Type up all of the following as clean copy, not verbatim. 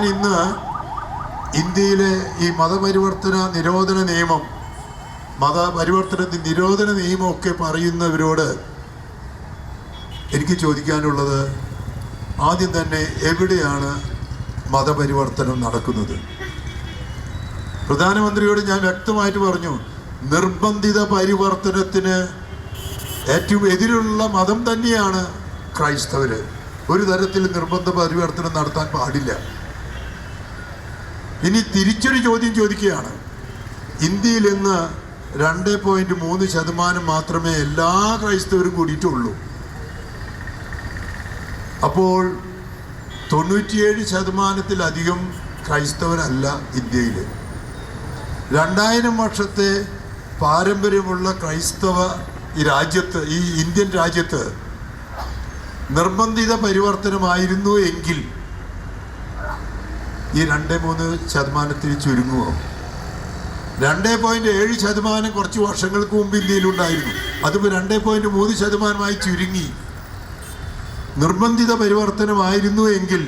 ഞാൻ ഇന്ന് ഇന്ത്യയിലെ ഈ മതപരിവർത്തന നിരോധന നിയമം, മതപരിവർത്തന നിരോധന നിയമമൊക്കെ പറയുന്നവരോട് എനിക്ക് ചോദിക്കാനുള്ളത്, ആദ്യം തന്നെ എവിടെയാണ് മതപരിവർത്തനം നടക്കുന്നത്? പ്രധാനമന്ത്രിയോട് ഞാൻ വ്യക്തമായിട്ട് പറഞ്ഞു, നിർബന്ധിത പരിവർത്തനത്തിന് ഏറ്റവും എതിരുള്ള മതം തന്നെയാണ് ക്രൈസ്തവർ. ഒരു തരത്തിൽ നിർബന്ധ പരിവർത്തനം നടത്താൻ പാടില്ല. ഇനി തിരിച്ചൊരു ചോദ്യം ചോദിക്കുകയാണ്. ഇന്ത്യയിൽ ഇന്ന് 2.3% മാത്രമേ എല്ലാ ക്രൈസ്തവരും കൂടിയിട്ടുള്ളൂ. അപ്പോൾ 97%-ലധികം ക്രൈസ്തവരല്ല ഇന്ത്യയിൽ. 2000 വർഷത്തെ പാരമ്പര്യമുള്ള ക്രൈസ്തവ ഈ രാജ്യത്ത്, ഈ ഇന്ത്യൻ രാജ്യത്ത് നിർബന്ധിത പരിവർത്തനമായിരുന്നു എങ്കിൽ ഈ 2-3% ചുരുങ്ങുമോ? 2.7% കുറച്ച് വർഷങ്ങൾക്ക് മുമ്പ് ഇന്ത്യയിലുണ്ടായിരുന്നു. അതിപ്പോൾ 2.3% ചുരുങ്ങി. നിർബന്ധിത പരിവർത്തനമായിരുന്നു എങ്കിൽ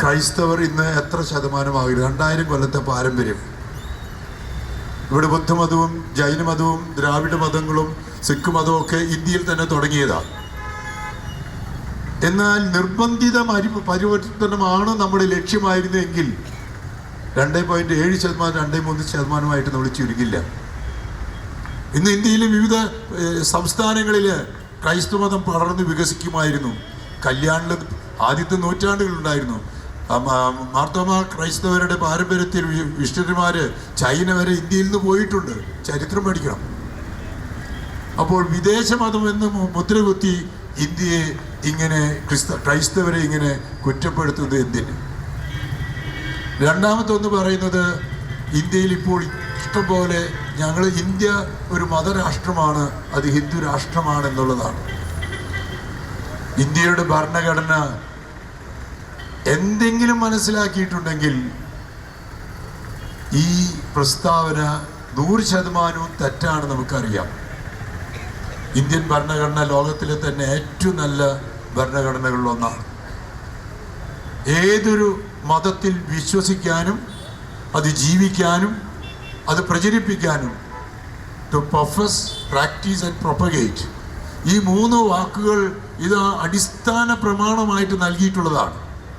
ക്രൈസ്തവർ ഇന്ന് എത്ര ശതമാനമാകും? 2000 കൊല്ലത്തെ പാരമ്പര്യം. ഇവിടെ ബുദ്ധമതവും ജൈനമതവും ദ്രാവിഡ മതങ്ങളും സിഖ് മതവും ഒക്കെ ഇന്ത്യയിൽ തന്നെ തുടങ്ങിയതാണ്. എന്നാൽ നിർബന്ധിത പരിവർത്തനമാണ് നമ്മുടെ ലക്ഷ്യമായിരുന്നെങ്കിൽ 2.7%, 2-3% നമ്മൾ ചുരുങ്ങില്ല. ഇന്ന് ഇന്ത്യയിലെ വിവിധ സംസ്ഥാനങ്ങളിൽ ക്രൈസ്തവമതം പടർന്ന് വികസിക്കുമായിരുന്നു. കല്യാണിൽ ആദ്യത്തെ നൂറ്റാണ്ടുകളുണ്ടായിരുന്നു. മാർത്തോമാ ക്രൈസ്തവരുടെ പാരമ്പര്യത്തിൽ മിഷണറിമാർ ചൈന വരെ ഇന്ത്യയിൽ നിന്ന് പോയിട്ടുണ്ട്. ചരിത്രം പഠിക്കണം. അപ്പോൾ വിദേശമതം എന്ന് മുദ്രകുത്തി ഇന്ത്യയെ ഇങ്ങനെ ക്രൈസ്തവരെ ഇങ്ങനെ കുറ്റപ്പെടുത്തുന്നത് എന്തിന്? രണ്ടാമതൊന്ന് പറയുന്നത്, ഇന്ത്യയിൽ ഇപ്പോൾ ഇഷ്ടംപോലെ ഇന്ത്യ ഒരു മതരാഷ്ട്രമാണ്, അത് ഹിന്ദു രാഷ്ട്രമാണ് എന്നുള്ളതാണ്. ഇന്ത്യയുടെ ഭരണഘടന എന്തെങ്കിലും മനസ്സിലാക്കിയിട്ടുണ്ടെങ്കിൽ ഈ പ്രസ്താവന 100% തെറ്റാണ്. നമുക്കറിയാം, ഇന്ത്യൻ ഭരണഘടന ലോകത്തിലെ തന്നെ ഏറ്റവും നല്ല ഭരണഘടനകളിലൊന്നാണ്. ഏതൊരു മതത്തിൽ വിശ്വസിക്കാനും അത് ജീവിക്കാനും അത് പ്രചരിപ്പിക്കാനും, to profess, practice and propagate, ഈ 3 വാക്കുകൾ ഇത് അടിസ്ഥാന പ്രമാണമായിട്ട് നൽകിയിട്ടുള്ളതാണ്.